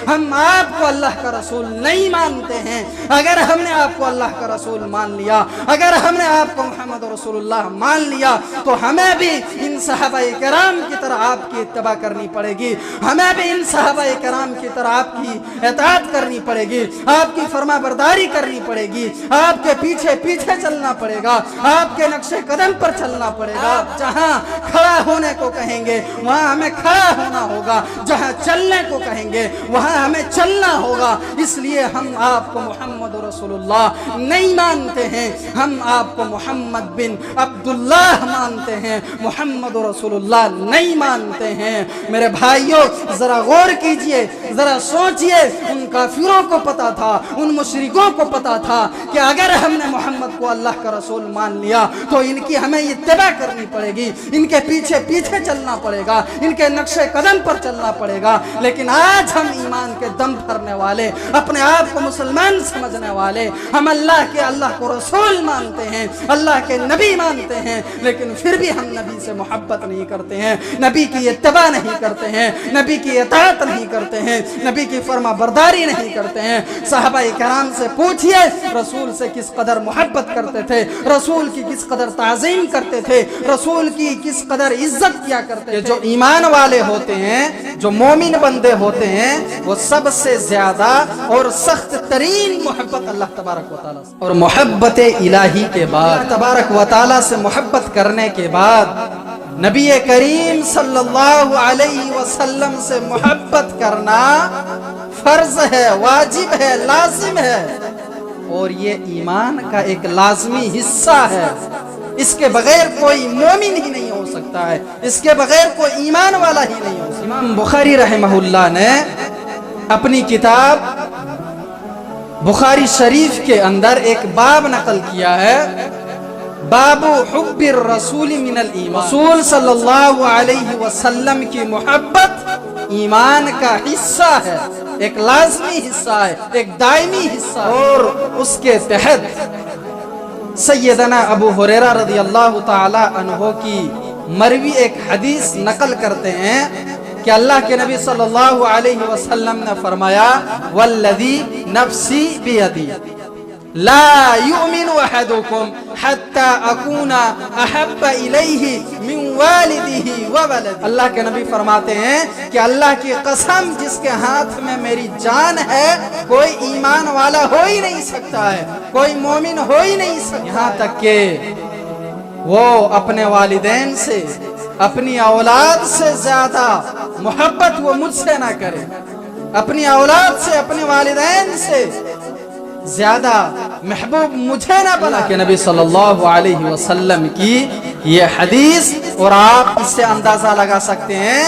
ہم آپ کو اللہ کا رسول نہیں مانتے ہیں۔ اگر ہم نے آپ کو اللہ کا رسول مان لیا، اگر ہم نے آپ کو محمد رسول اللہ مان لیا، تو ہمیں بھی ان صحابہ کرام کی طرح آپ کی اتباع کرنی پڑے گی، ہمیں بھی ان صحابہ کرام کی طرح آپ کی اطاعت کرنی پڑے گی، آپ کی فرما برداری کرنی پڑے گی، آپ کے پیچھے پیچھے چلنا پڑے گا، آپ کے نقش قدم پر چلنا پڑے گا۔ جہاں کھڑا ہونے کو کہیں گے وہاں ہمیں کھڑا ہونا ہوگا، جہاں چلنے کو کہیں گے وہاں ہمیں چلنا ہوگا۔ اس لیے ہم آپ کو محمد رسول اللہ نہیں مانتے ہیں، ہم آپ کو محمد بن عبداللہ مانتے ہیں، محمد رسول اللہ نہیں مانتے ہیں۔ میرے بھائیوں ذرا غور کیجئے، ذرا سوچئے، ان کافروں کو پتا تھا، ان مشرکوں کو پتا تھا کہ اگر ہم نے محمد کو اللہ کا رسول مان لیا تو ان کی ہمیں اتباع کرنی پڑے گی، ان کے پیچھے پیچھے چلنا پڑے گا، ان کے نقش قدم پر چلنا پڑے گا۔ لیکن آج ہم ایمان کے دم بھرنے والے، اپنے آپ کو مسلمان سمجھنے والے، ہم اللہ کو رسول مانتے ہیں، اللہ کے نبی مانتے ہیں، لیکن پھر بھی ہم نبی سے محبت نہیں کرتے ہیں، نبی کی اتباع نہیں کرتے ہیں، نبی کی اطاعت نہیں کرتے ہیں، نبی کی فرما برداری نہیں کرتے ہیں۔ صحابہ کرام سے پوچھئے رسول سے کس قدر محبت کرتے تھے، رسول کی کس قدر تعظیم کرتے تھے، رسول کی کس قدر عزت کیا کرتے تھے۔ جو ایمان والے ہوتے ہیں، جو مومن بندے ہوتے ہیں، وہ سب سے زیادہ اور سخت ترین محبت اللہ تبارک و تعالیٰ سے، اور محبت الہی کے بعد، تبارک و تعالیٰ سے محبت کرنے کے بعد نبی کریم صلی اللہ علیہ وسلم سے محبت کرنا فرض ہے، واجب ہے، لازم ہے، اور یہ ایمان کا ایک لازمی حصہ ہے۔ اس کے بغیر کوئی مومن ہی نہیں ہو سکتا ہے، اس کے بغیر کوئی ایمان والا ہی نہیں ہو سکتا۔ امام بخاری رحمہ اللہ نے اپنی کتاب بخاری شریف کے اندر ایک باب نقل کیا ہے، باب حب الرسول من الایمان، رسول صلی اللہ علیہ وسلم کی محبت ایمان کا حصہ ہے، ایک لازمی حصہ ہے، ایک دائمی حصہ ہے۔ اور اس کے تحت سیدنا ابو ہریرہ رضی اللہ تعالی عنہ کی مروی ایک حدیث نقل کرتے ہیں کہ اللہ کے نبی صلی اللہ علیہ وسلم نے فرمایا والذی نفسی بیدی لا یؤمن احدکم حتی اکون احب الیہ من والدہ وولدہ۔ اللہ کے نبی فرماتے ہیں کہ اللہ کی قسم جس کے ہاتھ میں میری جان ہے، کوئی ایمان والا ہو ہی نہیں سکتا ہے، کوئی مومن ہو ہی نہیں سکتا، یہاں تک کہ وہ اپنے والدین سے، اپنی اولاد سے زیادہ محبت وہ مجھ سے نہ کرے، اپنی اولاد سے، اپنے والدین سے زیادہ محبوب مجھے نہ بنا۔ کہ نبی صلی اللہ علیہ وسلم کی یہ حدیث، اور آپ اس سے اندازہ لگا سکتے ہیں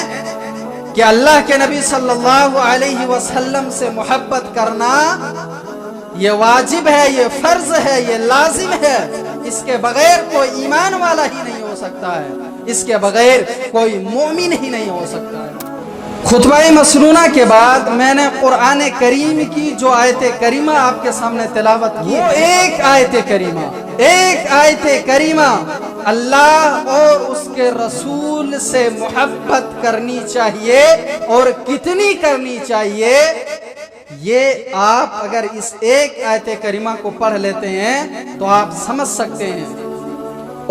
کہ اللہ کے نبی صلی اللہ علیہ وسلم سے محبت کرنا یہ واجب ہے، یہ فرض ہے، یہ لازم ہے، اس کے بغیر کوئی ایمان والا ہی نہیں ہو سکتا ہے، اس کے بغیر کوئی مومن ہی نہیں ہو سکتا ہے۔ خطبہ مسنونہ کے بعد میں نے قرآن کریم کی جو آیت کریمہ آپ کے سامنے تلاوت کی، وہ ایک آیت کریمہ اللہ اور اس کے رسول سے محبت کرنی چاہیے، اور کتنی کرنی چاہیے، یہ آپ اگر اس ایک آیت کریمہ کو پڑھ لیتے ہیں تو آپ سمجھ سکتے ہیں۔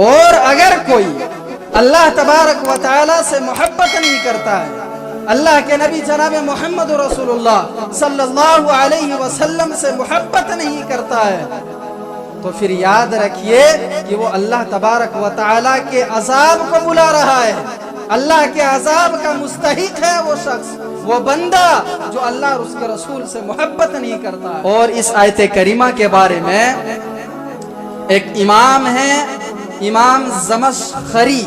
اور اگر کوئی اللہ تبارک و تعالیٰ سے محبت نہیں کرتا ہے، اللہ کے نبی جناب محمد رسول اللہ صلی اللہ علیہ وسلم سے محبت نہیں کرتا ہے، تو پھر یاد رکھیے کہ وہ اللہ تبارک و تعالیٰ کے عذاب کو بلا رہا ہے، اللہ کے عذاب کا مستحق ہے وہ شخص، وہ بندہ جو اللہ اور اس کے رسول سے محبت نہیں کرتا ہے۔ اور اس آیت کریمہ کے بارے میں ایک امام ہے، امام زمخشری،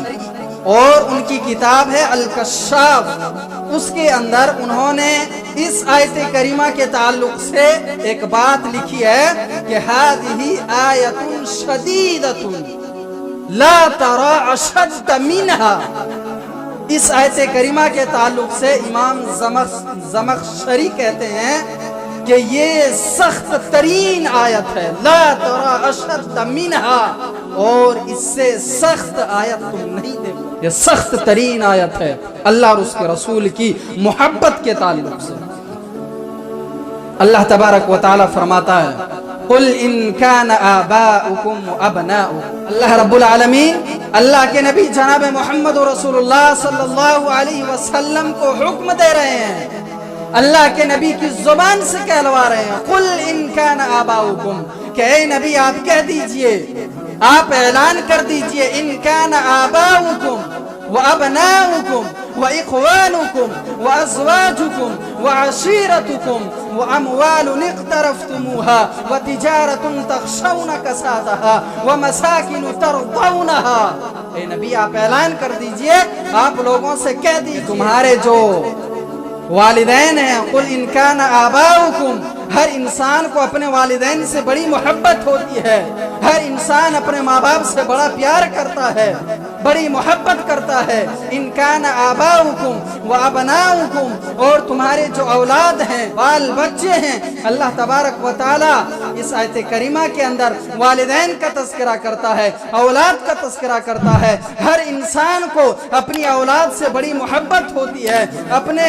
اور ان کی کتاب ہے الکشاف، اس کے اندر انہوں نے اس آیت کریمہ کے تعلق سے ایک بات لکھی ہے کہ ہذہ آیۃ شدیدۃ لا تری اشد منہا۔ اس آیت کریمہ کے تعلق سے امام زمخشری کہتے ہیں کہ یہ سخت ترین آیت ہے، لا تری اشد منہا، اور اس سے سخت آیت تم نہیں دیکھو، یہ سخت ترین آیت ہے اللہ اور اس کے رسول کی محبت کے تعلق سے۔ اللہ تبارک و تعالی فرماتا ہے قل ان کان آباؤکم و ابناؤکم، اللہ رب العالمین اللہ کے نبی جناب محمد رسول اللہ صلی اللہ علیہ وسلم کو حکم دے رہے ہیں، اللہ کے نبی کی زبان سے کہلوا رہے ہیں قل ان کان آباؤکم، کہ اے نبی آپ کہہ دیجئے، آپ اعلان کر دیجئے ان کان آباؤکم وابناؤکم واخوانکم وازواجکم وعشیرتکم واموال اقترفتموها وتجارۃ تخشون کسادها ومساکن ترضونها، اے نبی آپ اعلان کر دیجئے، آپ لوگوں سے کہہ دیجئے تمہارے جو والدین ہیں، قل ان کان آباؤکم، ہر انسان کو اپنے والدین سے بڑی محبت ہوتی ہے، ہر انسان اپنے ماں باپ سے بڑا پیار کرتا ہے، بڑی محبت کرتا ہے، ان کان آباؤکم و ابناؤکم، اور تمہارے جو اولاد ہیں، بال بچے ہیں، اللہ تبارک و تعالی اس آیت کریمہ کے اندر والدین کا تذکرہ کرتا ہے، اولاد کا تذکرہ کرتا ہے، ہر انسان کو اپنی اولاد سے بڑی محبت ہوتی ہے، اپنے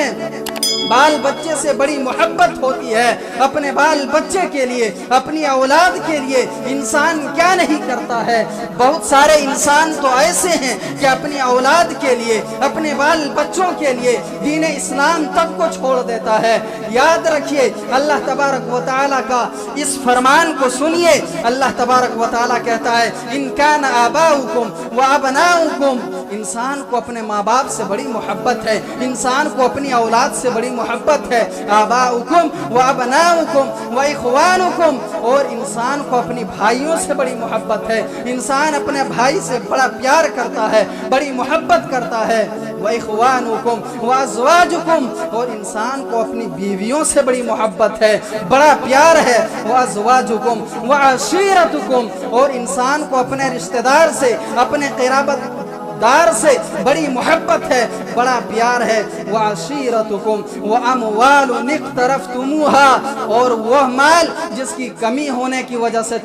بال بچے سے بڑی محبت ہوتی ہے، اپنے بال بچے کے لیے، اپنی اولاد کے لیے انسان کیا نہیں کرتا ہے۔ بہت سارے انسان تو ایسے ہیں کہ اپنی اولاد کے لیے، اپنے بال بچوں کے لیے دین اسلام تک کو چھوڑ دیتا ہے۔ یاد رکھیے اللہ تبارک و تعالیٰ کا اس فرمان کو سنیے، اللہ تبارک و تعالیٰ کہتا ہے ان کان آباؤکم و ابناؤکم، انسان کو اپنے ماں باپ سے بڑی محبت ہے، انسان کو اپنی اولاد سے بڑی محبت ہے، آباؤکم و ابناؤکم و اخوانکم، اور انسان کو اپنی بھائیوں سے بڑی محبت ہے، انسان اپنے بھائی سے بڑا پیار کرتا ہے، بڑی محبت کرتا ہے، و اخوانکم و ازواجکم، اور انسان کو اپنی بیویوں سے بڑی محبت ہے، بڑا پیار ہے، و ازواجکم و عشیرتکم، اور انسان کو اپنے رشتہ دار سے، اپنے قرابت دار سے بڑی محبت ہے، بڑا پیار ہے، وعشیرتکم واموال اقترفتموها، اور وہ مال جس کی کمی ہونے کی وجہ سے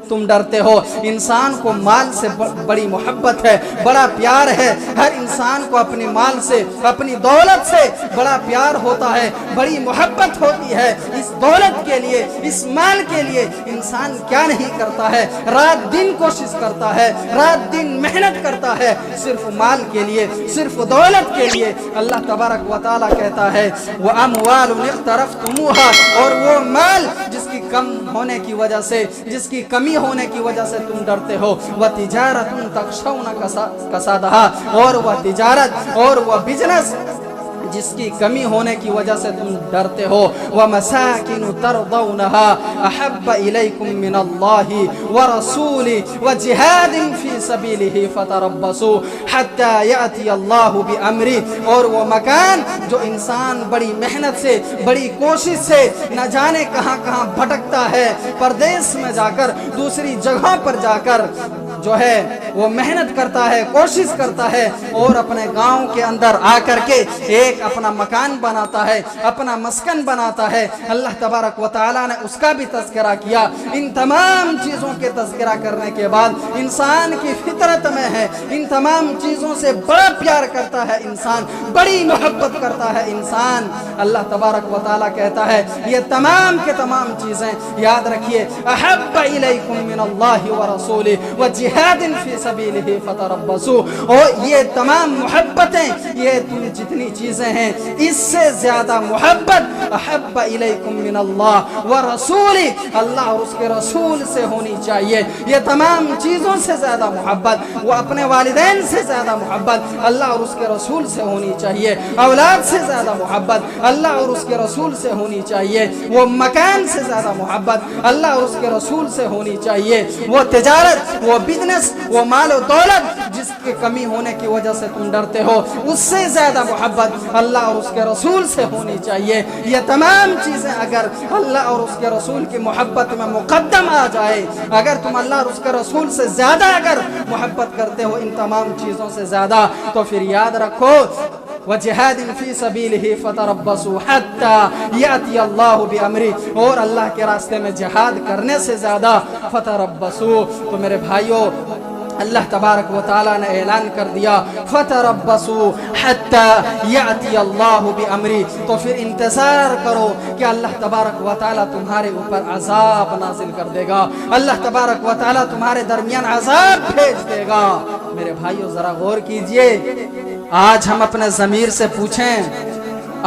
تم ڈرتے ہو، انسان کو مال سے بڑی محبت ہے، بڑا پیار ہے، ہر انسان کو اپنے مال سے، اپنی دولت سے بڑا پیار ہوتا ہے، بڑی محبت ہوتی ہے۔ اس دولت کے لیے، اس مال کے لیے انسان کیا نہیں کرتا ہے، رات دن کوشش کرتا ہے، رات دن محنت کرتا ہے، صرف مال کے لیے، صرف دولت کے لیے۔ اللہ تبارک و تعالیٰ کہتا ہے وَأَمْوَالٌ اقْتَرَفْتُمُوهَا، اور وہ مال جس کی کم ہونے کی وجہ سے، جس کی کمی ہونے کی وجہ سے تم ڈرتے ہو، وَتِجَارَةٌ تَخْشَوْنَ کَسَادَهَا، اور وہ تجارت اور وہ بزنس جس کی کمی ہونے کی وجہ سے تم ڈرتے ہو، وَمَسَاكِنُ تَرْضَوْنَهَا أَحَبَّ إِلَيْكُم مِّنَ اللَّهِ وَرَسُولِهِ وَجِهَادٍ فِي سَبِيلِهِ فَتَرَبَّصُوا حَتَّى يَأْتِيَ اللَّهُ بِأَمْرِهِ، اور وہ مکان جو انسان بڑی محنت سے، بڑی کوشش سے نہ جانے کہاں کہاں بھٹکتا ہے، پردیس میں جا کر، دوسری جگہوں پر جا کر جو ہے وہ محنت کرتا ہے، کوشش کرتا ہے، اور اپنے گاؤں کے اندر آ کر کے ایک اپنا مکان بناتا ہے، اپنا مسکن بناتا ہے، اللہ تبارک و تعالیٰ نے اس کا بھی تذکرہ کیا۔ ان تمام چیزوں کے تذکرہ کرنے کے بعد انسان کی فطرت میں ہے، ان تمام چیزوں سے بڑا پیار کرتا ہے انسان، بڑی محبت کرتا ہے انسان۔ اللہ تبارک و تعالیٰ کہتا ہے یہ تمام کے تمام چیزیں یاد رکھیے، احب الیکم من اللہ ورسولہ وجہاد فی سبیلہ فتربصوا، اور یہ تمام محبتیں، یہ تم جتنی چیزیں ہیں، اس سے زیادہ محبت احب الیکم من اللہ ورسولہ، اللہ اور اس کے رسول سے ہونی چاہیے۔ یہ تمام چیزوں سے زیادہ محبت، وہ اپنے والدین سے زیادہ محبت اللہ اور اس کے رسول سے ہونی چاہیے، اولاد سے زیادہ محبت اللہ اور اس کے رسول سے ہونی چاہیے، وہ مکان سے زیادہ محبت اللہ اور اس کے رسول سے ہونی چاہیے، وہ تجارت، وہ بزنس، وہ مال و دولت جس کی کمی ہونے کی وجہ سے تم ڈرتے ہو، اس سے زیادہ محبت اللہ اور اس کے رسول سے ہونی چاہیے۔ یہ تمام چیزیں اگر اللہ اور اس کے رسول کی محبت میں مقدم آ جائے، اگر تم اللہ اور اس کے رسول سے زیادہ اگر محبت کرتے ہو ان تمام چیزوں سے زیادہ، تو پھر یاد رکھو وَجِهَادٍ فِي سَبِيلِهِ فَتَرَبَّصُوا حَتَّى يَأْتِيَ اللَّهُ بِأَمْرِهِ، اور اللہ کے راستے میں جہاد کرنے سے زیادہ فتربصوا۔ تو میرے بھائیوں، اللہ تبارک و تعالیٰ نے اعلان کر دیا فَتَرَبَّصُوا حَتَّى يَأْتِيَ اللَّهُ بِأَمْرِهِ، تو پھر انتظار کرو کہ اللہ تبارک و تعالیٰ تمہارے اوپر عذاب نازل کر دے گا، اللہ تبارک و تعالیٰ تمہارے درمیان عذاب بھیج دے گا۔ میرے بھائیو ذرا غور کیجئے، آج ہم اپنے ضمیر سے پوچھیں،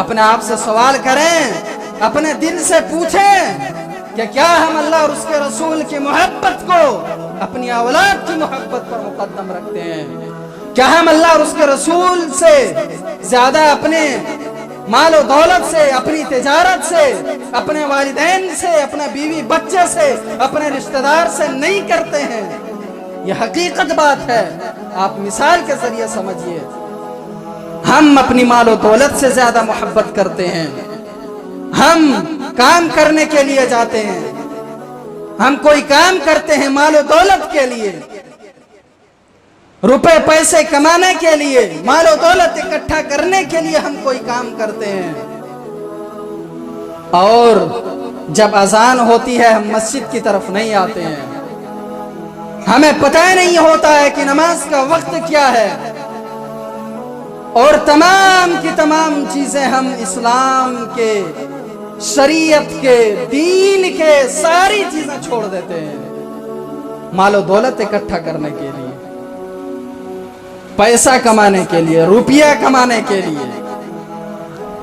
اپنے آپ سے سوال کریں، اپنے دل سے پوچھیں کہ کیا ہم اللہ اور اس کے رسول کی محبت کو اپنی اولاد کی محبت پر مقدم رکھتے ہیں؟ کیا ہم اللہ اور اس کے رسول سے زیادہ اپنے مال و دولت سے، اپنی تجارت سے، اپنے والدین سے، اپنے بیوی بچے سے، اپنے رشتہ دار سے نہیں کرتے ہیں؟ یہ حقیقت بات ہے، آپ مثال کے ذریعے سمجھیے۔ ہم اپنی مال و دولت سے زیادہ محبت کرتے ہیں، ہم کام کرنے کے لیے جاتے ہیں، ہم کوئی کام کرتے ہیں مال و دولت کے لیے، روپے پیسے کمانے کے لیے، مال و دولت اکٹھا کرنے کے لیے ہم کوئی کام کرتے ہیں، اور جب اذان ہوتی ہے ہم مسجد کی طرف نہیں آتے ہیں، ہمیں پتہ نہیں ہوتا ہے کہ نماز کا وقت کیا ہے، اور تمام کی تمام چیزیں ہم اسلام کے، شریعت کے، دین کے ساری چیزیں چھوڑ دیتے ہیں مال و دولت اکٹھا کرنے کے لیے، پیسہ کمانے کے لیے، روپیہ کمانے کے لیے۔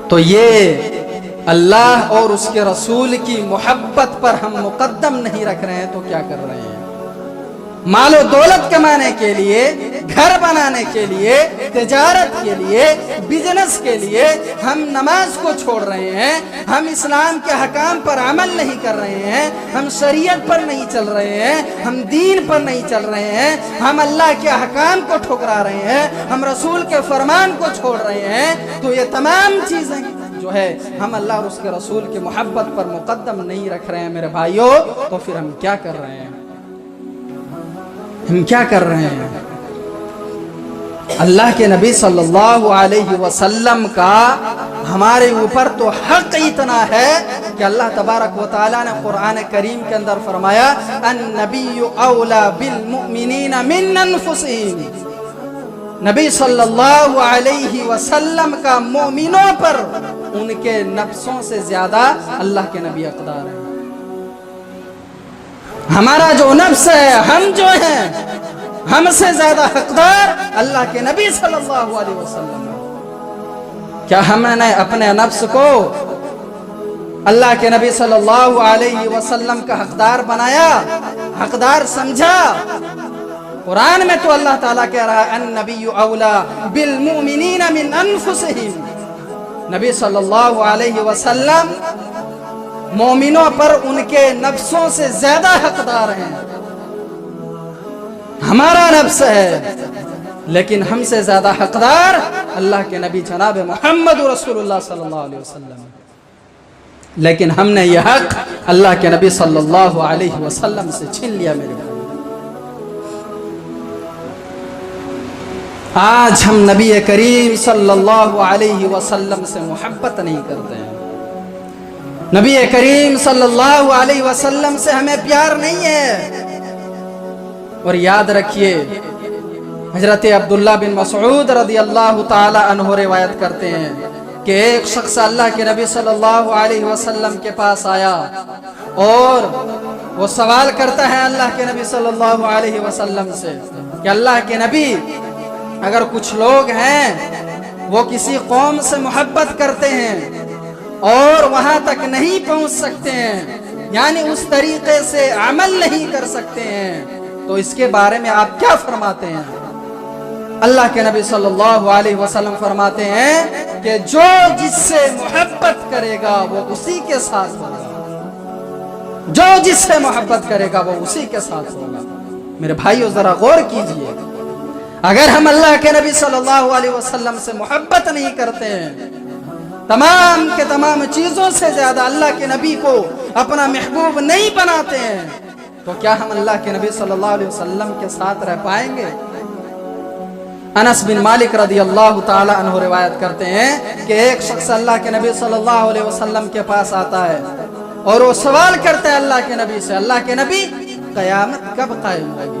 تو یہ اللہ اور اس کے رسول کی محبت پر ہم مقدم نہیں رکھ رہے ہیں تو کیا کر رہے ہیں؟ مال و دولت کمانے کے لیے، گھر بنانے کے لیے، تجارت کے لیے، بزنس کے لیے ہم نماز کو چھوڑ رہے ہیں، ہم اسلام کے حکام پر عمل نہیں کر رہے ہیں، ہم شریعت پر نہیں چل رہے ہیں، ہم دین پر نہیں چل رہے ہیں، ہم اللہ کے حکام کو ٹھکرا رہے ہیں، ہم رسول کے فرمان کو چھوڑ رہے ہیں۔ تو یہ تمام چیزیں جو ہے ہم اللہ اور اس کے رسول کی محبت پر مقدم نہیں رکھ رہے ہیں میرے بھائیوں، تو پھر ہم کیا کر رہے ہیں؟ ہم کیا کر رہے ہیں؟ اللہ کے نبی صلی اللہ علیہ وسلم کا ہمارے اوپر تو حق اتنا ہے کہ اللہ تبارک و تعالیٰ نے قرآن کریم کے اندر فرمایا النبی اولا بالمؤمنین من انفسہم، نبی صلی اللہ علیہ وسلم کا مومنوں پر ان کے نفسوں سے زیادہ اللہ کے نبی حقدار ہیں۔ ہمارا جو نفس ہے، ہم جو ہیں، ہم سے زیادہ حقدار اللہ کے نبی صلی اللہ علیہ وسلم ہے۔ کیا ہم نے اپنے نفس کو اللہ کے نبی صلی اللہ علیہ وسلم کا حقدار بنایا، حقدار سمجھا؟ قرآن میں تو اللہ تعالیٰ کہہ رہا ہے النبی اولا بالمؤمنین من انفسہم، نبی صلی اللہ علیہ وسلم مومنوں پر ان کے نفسوں سے زیادہ حقدار ہیں۔ ہمارا نفس ہے لیکن ہم سے زیادہ حقدار اللہ کے نبی جناب محمد رسول اللہ صلی اللہ علیہ وسلم، لیکن ہم نے یہ حق اللہ کے نبی صلی اللہ علیہ وسلم سے چھین لیا۔ میرے بھائی، آج ہم نبی کریم صلی اللہ علیہ وسلم سے محبت نہیں کرتے ہیں، نبی کریم صلی اللہ علیہ وسلم سے ہمیں پیار نہیں ہے۔ اور یاد رکھیے حضرت عبداللہ بن مسعود رضی اللہ تعالی عنہ روایت کرتے ہیں کہ ایک شخص اللہ کے نبی صلی اللہ علیہ وسلم کے پاس آیا اور وہ سوال کرتا ہے اللہ کے نبی صلی اللہ علیہ وسلم سے کہ اللہ کے نبی، اگر کچھ لوگ ہیں وہ کسی قوم سے محبت کرتے ہیں اور وہاں تک نہیں پہنچ سکتے ہیں، یعنی اس طریقے سے عمل نہیں کر سکتے ہیں، تو اس کے بارے میں آپ کیا فرماتے ہیں؟ اللہ کے نبی صلی اللہ علیہ وسلم فرماتے ہیں کہ جو جس سے محبت کرے گا وہ اسی کے ساتھ ہوگا، جو جس سے محبت کرے گا وہ اسی کے ساتھ ہوگا۔ میرے بھائیو ذرا غور کیجئے، اگر ہم اللہ کے نبی صلی اللہ علیہ وسلم سے محبت نہیں کرتے ہیں، تمام کے تمام چیزوں سے زیادہ اللہ کے نبی کو اپنا محبوب نہیں بناتے ہیں، تو کیا ہم اللہ کے نبی صلی اللہ علیہ وسلم کے ساتھ رہ پائیں گے؟ انس بن مالک رضی اللہ تعالی عنہ روایت کرتے ہیں کہ ایک شخص اللہ کے نبی صلی اللہ علیہ وسلم کے پاس آتا ہے اور وہ سوال کرتا ہے اللہ کے نبی سے، اللہ کے نبی قیامت کب قائم ہوگی؟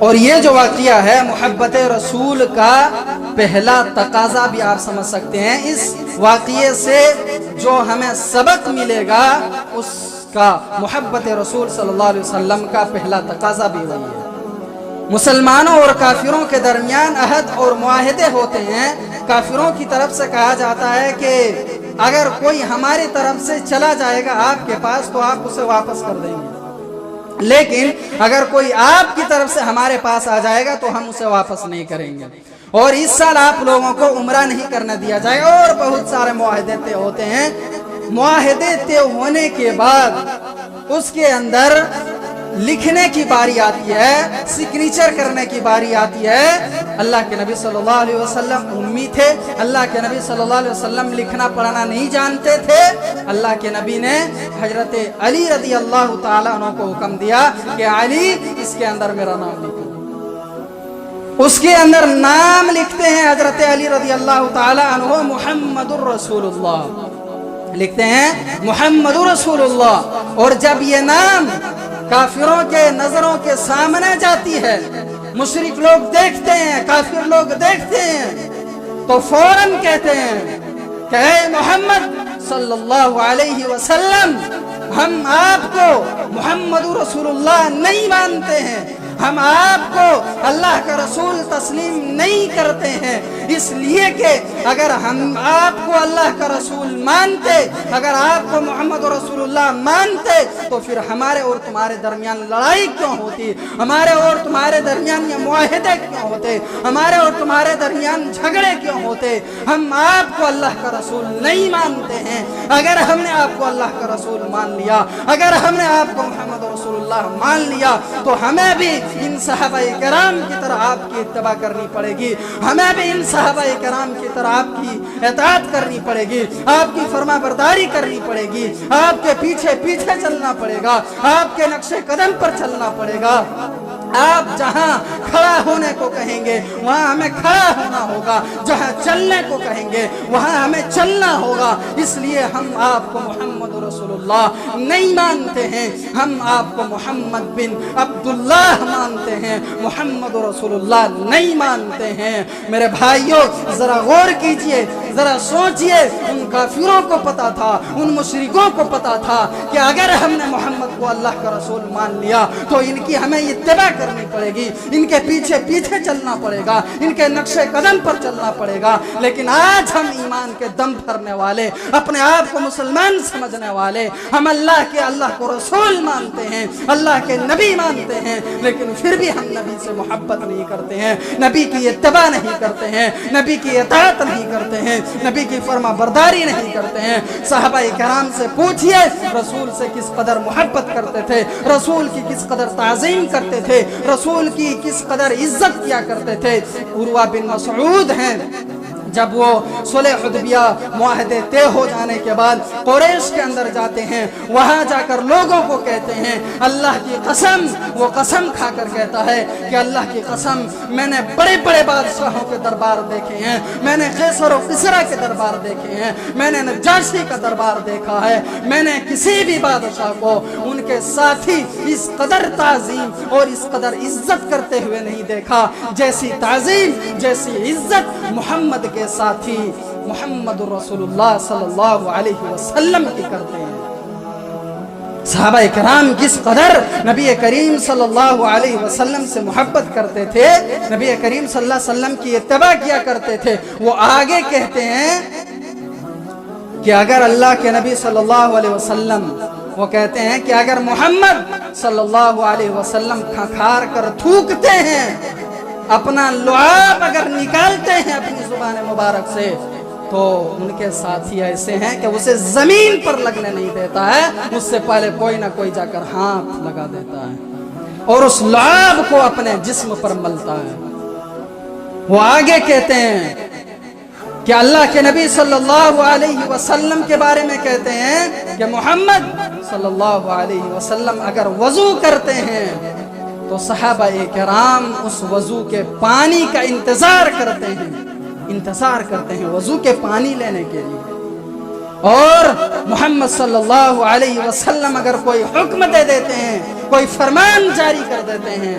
اور یہ جو واقعہ ہے محبت رسول کا پہلا تقاضا بھی آپ سمجھ سکتے ہیں. اس واقعے سے جو ہمیں سبق ملے گا اس کا محبت رسول صلی اللہ علیہ وسلم کا پہلا تقاضا بھی وہی ہے. مسلمانوں اور کافروں کے درمیان عہد اور معاہدے ہوتے ہیں. کافروں کی طرف سے کہا جاتا ہے کہ اگر کوئی ہماری طرف سے چلا جائے گا آپ کے پاس تو آپ اسے واپس کر دیں گے، لیکن اگر کوئی آپ کی طرف سے ہمارے پاس آ جائے گا تو ہم اسے واپس نہیں کریں گے، اور اس سال آپ لوگوں کو عمرہ نہیں کرنے دیا جائے گا. اور بہت سارے معاہدے طے ہوتے ہیں. معاہدے طے ہونے کے بعد اس کے اندر لکھنے کی باری آتی ہے، سگنیچر کرنے کی باری آتی ہے. اللہ کے نبی صلی اللہ علیہ وسلم امی تھے. اللہ کے نبی صلی اللہ علیہ وسلم لکھنا پڑھنا نہیں جانتے تھے. اللہ کے نبی نے حضرت علی رضی اللہ تعالیٰ عنہ کو حکم دیا کہ علی اس کے اندر میرا نام لکھو. اس کے اندر نام لکھتے ہیں حضرت علی رضی اللہ تعالیٰ عنہ محمد الرسول اللہ لکھتے ہیں، محمد رسول اللہ. اور جب یہ نام کافروں کے نظروں کے سامنے جاتی ہے، مشرک لوگ دیکھتے ہیں، کافر لوگ دیکھتے ہیں، تو فوراً کہتے ہیں کہ اے محمد صلی اللہ علیہ وسلم، ہم آپ کو محمد رسول اللہ نہیں مانتے ہیں، ہم آپ کو اللہ کا رسول تسلیم نہیں کرتے ہیں. اس لیے کہ اگر ہم آپ کو اللہ کا رسول مانتے، اگر آپ کو محمد رسول اللہ مانتے تو پھر ہمارے اور تمہارے درمیان لڑائی کیوں ہوتی، ہمارے اور تمہارے درمیان یہ معاہدے کیوں ہوتے، ہمارے اور تمہارے درمیان جھگڑے کیوں ہوتے. ہم آپ کو اللہ کا رسول نہیں مانتے ہیں. اگر ہم نے آپ کو اللہ کا رسول مان لیا، اگر ہم نے آپ کو محمد رسول اللہ مان لیا تو ہمیں بھی ان صحابہ کرام کی طرح آپ کی اتباع کرنی پڑے گی، ہمیں بھی ان صحابہ کرام کی طرح آپ کی اطاعت کرنی پڑے گی، آپ کی فرما برداری کرنی پڑے گی، آپ کے پیچھے پیچھے چلنا پڑے گا، آپ کے نقش قدم پر چلنا پڑے گا. آپ جہاں کھڑا ہونے کو کہیں گے وہاں ہمیں کھڑا ہونا ہوگا، جہاں چلنے کو کہیں گے وہاں ہمیں چلنا ہوگا. اس لیے ہم آپ کو محمد رسول اللہ نہیں مانتے ہیں، ہم آپ کو محمد بن عبداللہ مانتے ہیں، محمد رسول اللہ نہیں مانتے ہیں. میرے بھائیوں ذرا غور کیجئے، ذرا سوچئے. ان کافروں کو پتا تھا، ان مشرکوں کو پتا تھا کہ اگر ہم نے محمد کو اللہ کا رسول مان لیا تو ان کی ہمیں اتباع کرنی پڑے گی، ان کے پیچھے پیچھے چلنا پڑے گا، ان کے نقش قدم پر چلنا پڑے گا. لیکن آج ہم ایمان کے دم بھرنے والے، اپنے آپ کو مسلمان سمجھنے والے، ہم اللہ کو رسول مانتے ہیں، اللہ کے نبی مانتے ہیں، لیکن پھر بھی ہم نبی سے محبت نہیں کرتے ہیں، نبی کی اتباع نہیں کرتے ہیں، نبی کی اطاعت نہیں کرتے ہیں، نبی کی فرما برداری نہیں کرتے ہیں. صحابہ کرام سے پوچھئے رسول سے کس قدر محبت کرتے تھے، رسول کی کس قدر تعظیم کرتے تھے، رسول کی کس قدر عزت کیا کرتے تھے. عروہ بن مسعود ہیں، جب وہ صلح حدیبیہ معاہدے طے ہو جانے کے بعد قریش کے اندر جاتے ہیں، وہاں جا کر لوگوں کو کہتے ہیں اللہ کی قسم، وہ قسم کھا کر کہتا ہے کہ اللہ کی قسم میں نے بڑے بڑے بادشاہوں کے دربار دیکھے ہیں، میں نے قیصر و کسریٰ کے دربار دیکھے ہیں، میں نے نجاشی کا دربار دیکھا ہے، میں نے کسی بھی بادشاہ کو ان کے ساتھی اس قدر تعظیم اور اس قدر عزت کرتے ہوئے نہیں دیکھا جیسی تعظیم، جیسی عزت محمد کے ساتھی محمد رسول اللہ صلی اللہ علیہ وسلم کی کرتے ہیں. صحابہ کرام کس قدر نبی کریم صلی اللہ علیہ وسلم سے محبت کرتے تھے، نبی کریم صلی اللہ علیہ وسلم کی اتباع کیا کرتے تھے. وہ آگے کہتے ہیں کہ اگر اللہ کے نبی صلی اللہ علیہ وسلم، وہ کہتے ہیں کہ اگر محمد صلی اللہ علیہ وسلم کھنکھار کر تھوکتے ہیں، اپنا لعاب اگر نکالتے ہیں اپنی زبان مبارک سے، تو ان کے ساتھی ایسے ہیں کہ اسے زمین پر لگنے نہیں دیتا ہے، اس سے پہلے کوئی نہ کوئی جا کر ہاتھ لگا دیتا ہے اور اس لعاب کو اپنے جسم پر ملتا ہے. وہ آگے کہتے ہیں کہ اللہ کے نبی صلی اللہ علیہ وسلم کے بارے میں کہتے ہیں کہ محمد صلی اللہ علیہ وسلم اگر وضو کرتے ہیں تو صحابہ کرام اس وضو کے پانی کا انتظار کرتے ہیں وضو کے پانی لینے کے لیے. اور محمد صلی اللہ علیہ وسلم اگر کوئی حکم دے دیتے ہیں، کوئی فرمان جاری کر دیتے ہیں